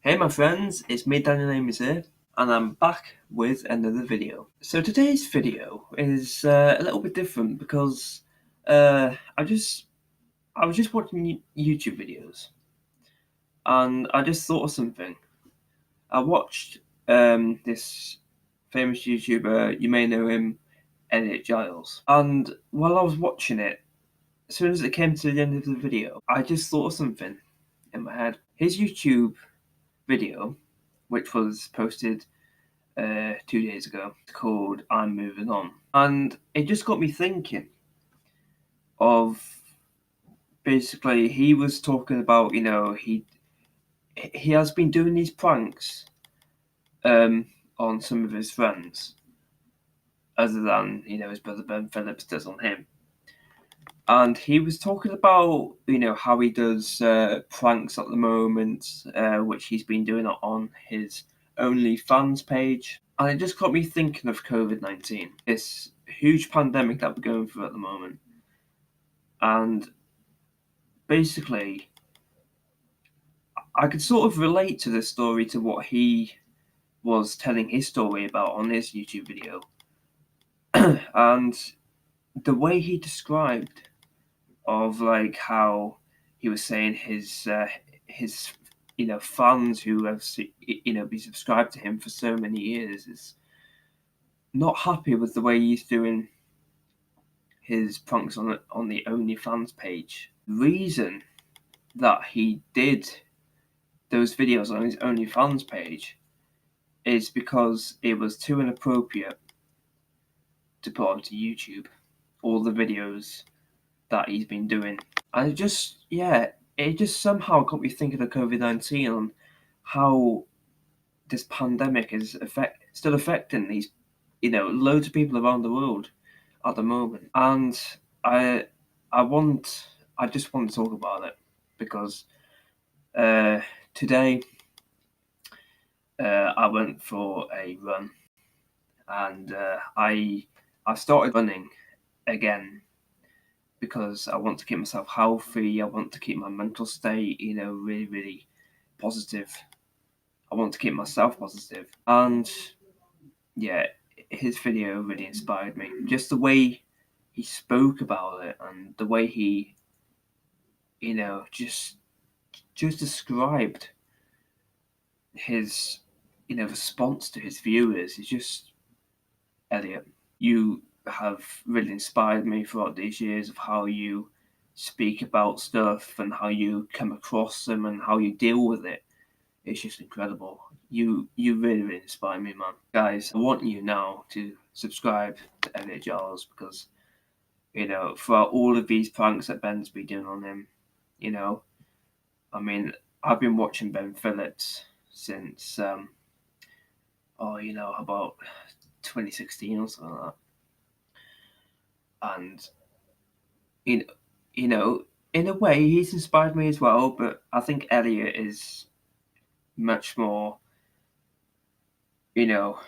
Hey my friends, it's me Daniel Ames here, and I'm back with another video. So today's video is a little bit different because I was just watching YouTube videos, and I just thought of something. I watched this famous YouTuber, you may know him, Elliot Giles, and while I was watching it, as soon as it came to the end of the video, I just thought of something in my head. His YouTube video, which was posted 2 days ago, called I'm Moving On. And it just got me thinking of basically he was talking about, he has been doing these pranks on some of his friends, other than, his brother Ben Phillips does on him. And he was talking about, how he does pranks at the moment, which he's been doing on his OnlyFans page. And it just got me thinking of COVID-19, this huge pandemic that we're going through at the moment. And basically, I could sort of relate to this story to what he was telling his story about on his YouTube video. And the way he described of like how he was saying his fans who have been subscribed to him for so many years is not happy with the way he's doing his pranks on the OnlyFans page. The reason that he did those videos on his OnlyFans page is because it was too inappropriate to put onto YouTube. All the videos that he's been doing, and it just somehow got me thinking of COVID-19 and how this pandemic is still affecting these, loads of people around the world at the moment. And I I want I just want to talk about it because today I went for a run, and I started running again because I want to keep myself healthy. I want to keep my mental state, really, really positive. I want to keep myself positive. And yeah, his video really inspired me. Just the way he spoke about it and the way he, just described his, response to his viewers. It's just, Elliot, you have really inspired me throughout these years of how you speak about stuff and how you come across them and how you deal with it. It's just incredible. You really, really inspire me, man. Guys, I want you now to subscribe to Elliot Giles because, throughout all of these pranks that Ben's been doing on him, I mean, I've been watching Ben Phillips since, about 2016 or something like that. And in a way, he's inspired me as well. But I think Elliot is much more, you know,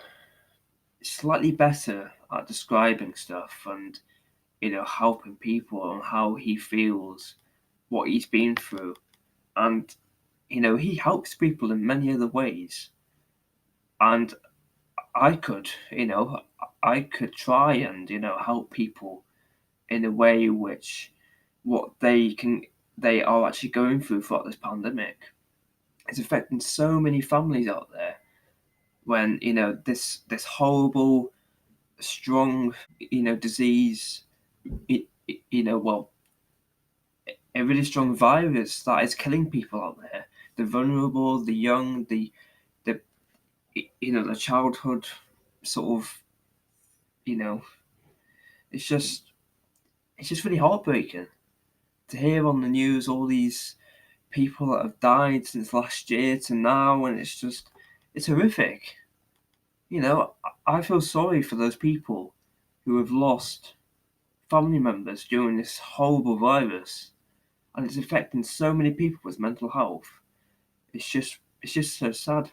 slightly better at describing stuff and helping people on how he feels, what he's been through, and he helps people in many other ways. And I could, I could try and help people in a way which what they are actually going through throughout this pandemic is affecting so many families out there when this horrible strong disease, well, a really strong virus that is killing people out there, the vulnerable, the young, the the childhood sort of, you know it's just really heartbreaking to hear on the news all these people that have died since last year to now, and it's horrific. I feel sorry for those people who have lost family members during this horrible virus, and it's affecting so many people with mental health. It's just so sad,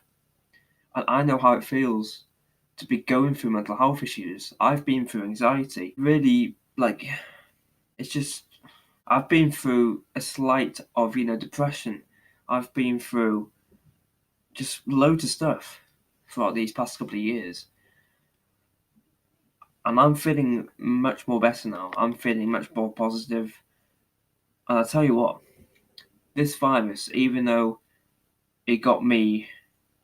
and I know how it feels to be going through mental health issues. I've been through anxiety, really, like it's just I've been through a slight of depression. I've been through just loads of stuff throughout these past couple of years. And I'm feeling much more better now. I'm feeling much more positive. And I'll tell you what, this virus, even though it got me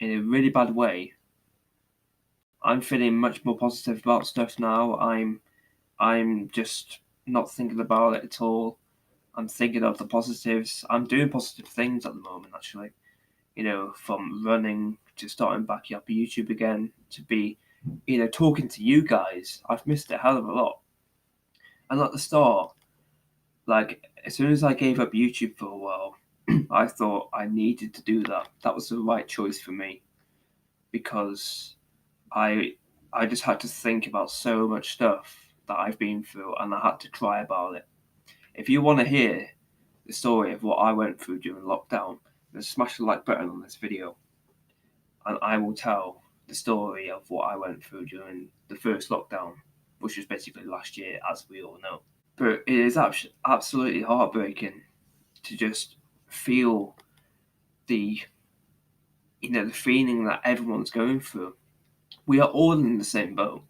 in a really bad way, I'm feeling much more positive about stuff now. I'm just not thinking about it at all. I'm thinking of the positives. I'm doing positive things at the moment, actually. From running to starting back up YouTube again to be, talking to you guys. I've missed it a hell of a lot. And at the start, like, as soon as I gave up YouTube for a while, I thought I needed to do that. That was the right choice for me because I I just had to think about so much stuff that I've been through and I had to cry about it. If you want to hear the story of what I went through during lockdown, then smash the like button on this video and I will tell the story of what I went through during the first lockdown, which was basically last year, as we all know. But it is absolutely heartbreaking to just feel the the feeling that everyone's going through. We are all in the same boat,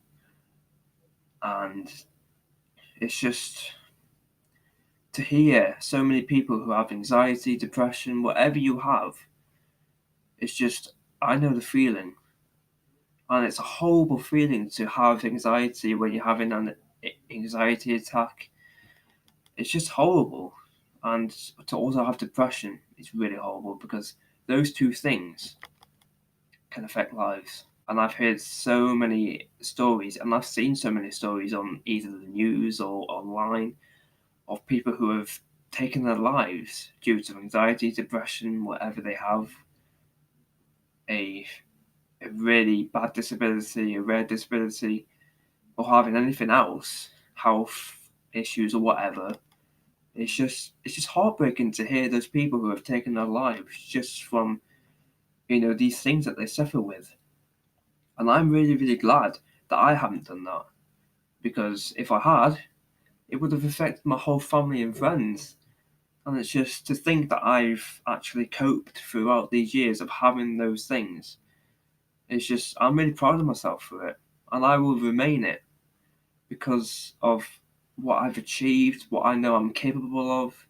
and it's just to hear so many people who have anxiety, depression, whatever you have. It's just I know the feeling, and it's a horrible feeling to have anxiety when you're having an anxiety attack. It's just horrible, and to also have depression is really horrible because those two things can affect lives. And I've heard so many stories, and I've seen so many stories on either the news or online of people who have taken their lives due to anxiety, depression, whatever they have, a, a really bad disability, a rare disability, or having anything else, health issues or whatever. It's just heartbreaking to hear those people who have taken their lives just from these things that they suffer with. And I'm really, really glad that I haven't done that. Because if I had, it would have affected my whole family and friends. And it's just to think that I've actually coped throughout these years of having those things. It's just, I'm really proud of myself for it. And I will remain it because of what I've achieved, what I know I'm capable of,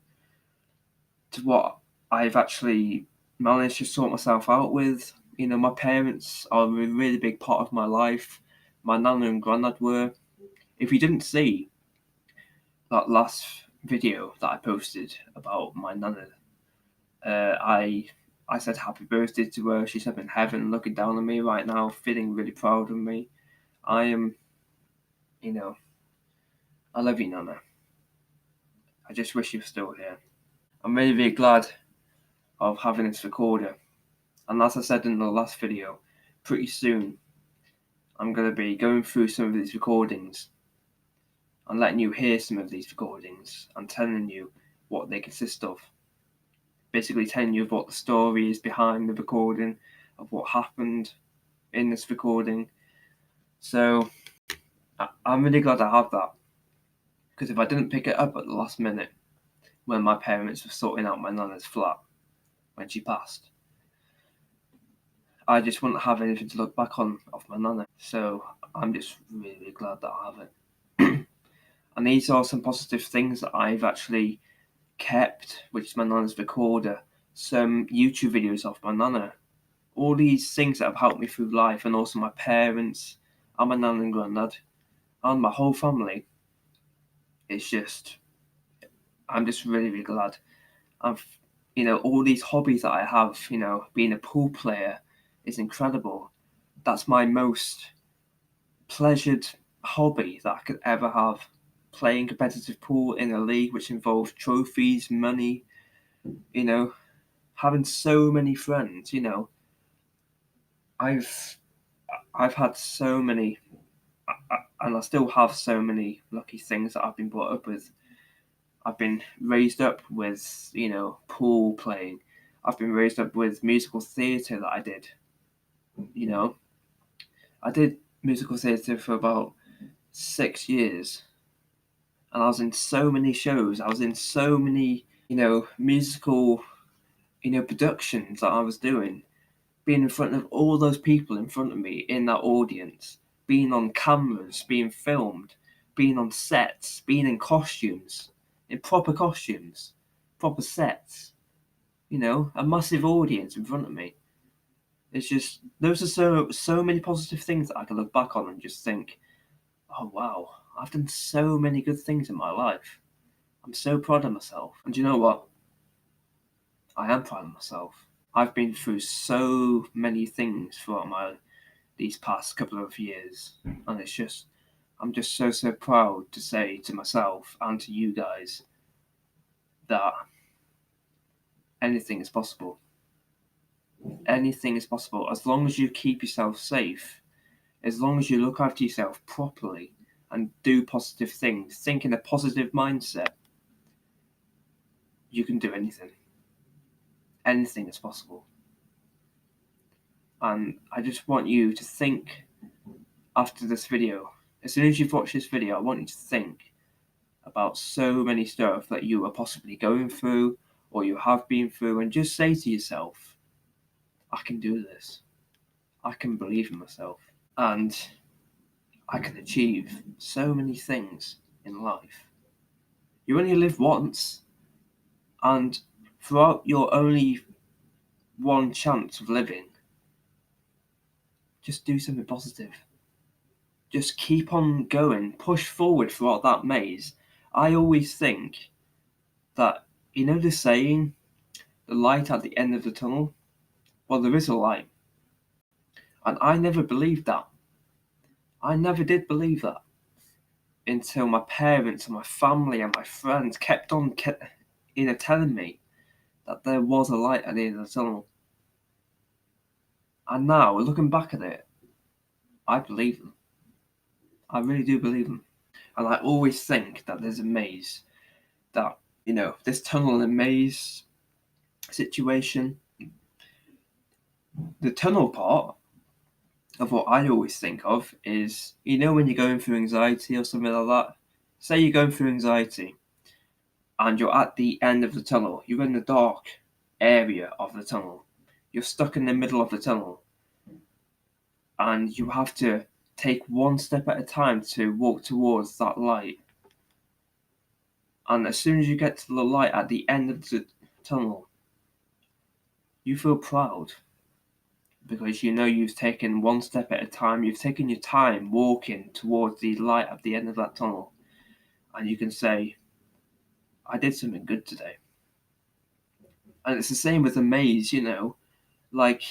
to what I've actually managed to sort myself out with. My parents are a really big part of my life. My nana and granddad were. If you didn't see that last video that I posted about my nana, I said happy birthday to her. She's up in heaven looking down on me right now, feeling really proud of me. I am, you know, I love you, Nana. I just wish you were still here. I'm really, really glad of having this recorder. And as I said in the last video, pretty soon I'm going to be going through some of these recordings and letting you hear some of these recordings and telling you what they consist of. Basically telling you what the story is behind the recording, of what happened in this recording. So I'm really glad I have that, because if I didn't pick it up at the last minute when my parents were sorting out my nana's flat when she passed, I just wouldn't have anything to look back on of my nana. So I'm just really, really glad that I have it. And these are some positive things that I've actually kept, which is my nana's recorder, some YouTube videos of my nana, all these things that have helped me through life, and also my parents and my nan and granddad and my whole family. It's just, I'm just really, really glad. I've, all these hobbies that I have, being a pool player is incredible. That's my most pleasured hobby that I could ever have. Playing competitive pool in a league which involves trophies, money, having so many friends, I've I've had so many, and I still have so many lucky things that I've been brought up with. I've been raised up with, pool playing. I've been raised up with musical theatre that I did. You know, I did musical theatre for about 6 years, and I was in so many shows. I was in so many, musical, productions that I was doing. being in front of all those people in front of me in that audience, being on cameras, being filmed, being on sets, being in costumes, in proper costumes, proper sets, a massive audience in front of me. It's just, those are so many positive things that I can look back on and just think, oh wow, I've done so many good things in my life. I'm so proud of myself. And you know what? I am proud of myself. I've been through so many things throughout these past couple of years, and I'm just so proud to say to myself and to you guys that anything is possible. Anything is possible as long as you keep yourself safe, as long as you look after yourself properly and do positive things, think in a positive mindset. You can do anything. Anything is possible. And I just want you to think after this video. As soon as you've watched this video, I want you to think about so many stuff that you are possibly going through or you have been through, and just say to yourself, I can do this. I can believe in myself. And I can achieve so many things in life. You only live once, and throughout your only one chance of living, just do something positive. Just keep on going, push forward throughout that maze. I always think that, the saying, the light at the end of the tunnel? Well, there is a light. And I never believed that. I never did believe that until my parents and my family and my friends kept on telling me that there was a light at the end of the tunnel. And now, looking back at it, I believe them. I really do believe them. And I always think that there's a maze, that, this tunnel and maze situation, the tunnel part of what I always think of is, when you're going through anxiety or something like that, say you're going through anxiety and you're at the end of the tunnel, you're in the dark area of the tunnel, you're stuck in the middle of the tunnel, and you have to take one step at a time to walk towards that light. And as soon as you get to the light at the end of the tunnel, you feel proud because you've taken one step at a time, you've taken your time walking towards the light at the end of that tunnel, and you can say, I did something good today. And it's the same with a maze, like,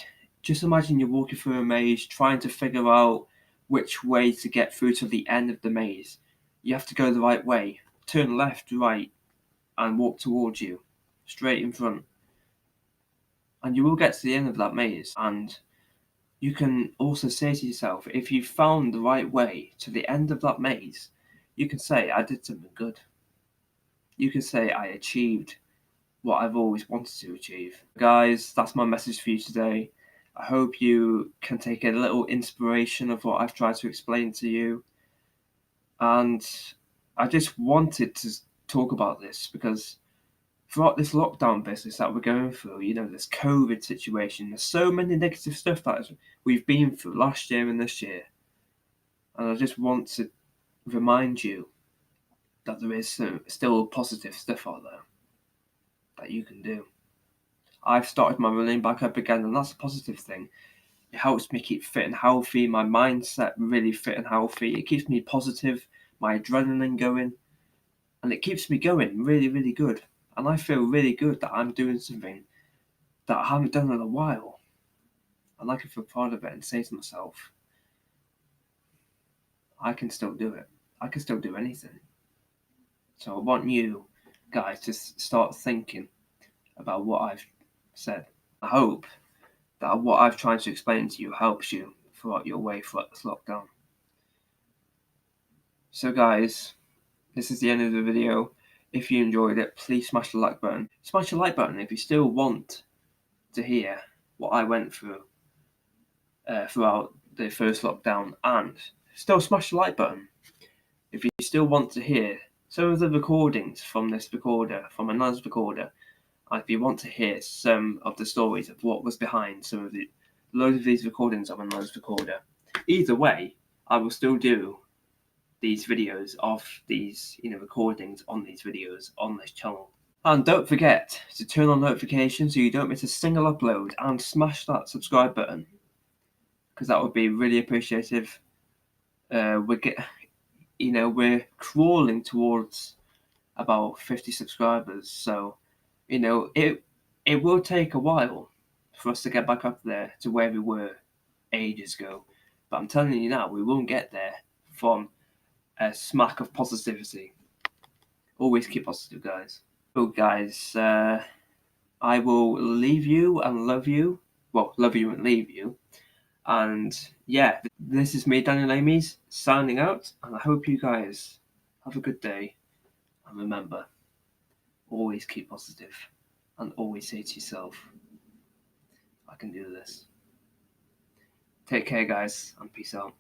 just imagine you're walking through a maze trying to figure out which way to get through to the end of the maze. You have to go the right way, turn left, right, and walk towards you, straight in front. And you will get to the end of that maze, and you can also say to yourself, if you found the right way to the end of that maze, you can say, I did something good. You can say, I achieved what I've always wanted to achieve. Guys, that's my message for you today. I hope you can take a little inspiration of what I've tried to explain to you. And I just wanted to talk about this because throughout this lockdown business that we're going through, this COVID situation, there's so many negative stuff that we've been through last year and this year. And I just want to remind you that there is still positive stuff out there that you can do. I've started my running back up again, and that's a positive thing. It helps me keep fit and healthy, my mindset really fit and healthy. It keeps me positive, my adrenaline going, and it keeps me going really, really good. And I feel really good that I'm doing something that I haven't done in a while. And I can feel proud of it and say to myself, I can still do it. I can still do anything. So I want you guys to start thinking about what I've said. I hope that what I've tried to explain to you helps you throughout your way throughout this lockdown. So guys, this is the end of the video. If you enjoyed it, please smash the like button. Smash the like button if you still want to hear what I went through throughout the first lockdown, and still smash the like button if you still want to hear some of the recordings from this recorder, from another recorder, and if you want to hear some of the stories of what was behind some of the loads of these recordings on my noise recorder. Either way, I will still do these videos of these, recordings on these videos on this channel. And don't forget to turn on notifications so you don't miss a single upload, and smash that subscribe button because that would be really appreciative. We're crawling towards about 50 subscribers, so it will take a while for us to get back up there to where we were ages ago. But I'm telling you now, we won't get there from a smack of positivity. Always keep positive, guys. So, guys, I will leave you and love you. Well, love you and leave you. And yeah, this is me, Daniel Amies, signing out. And I hope you guys have a good day. And remember, always keep positive and always say to yourself, I can do this. Take care, guys, and peace out.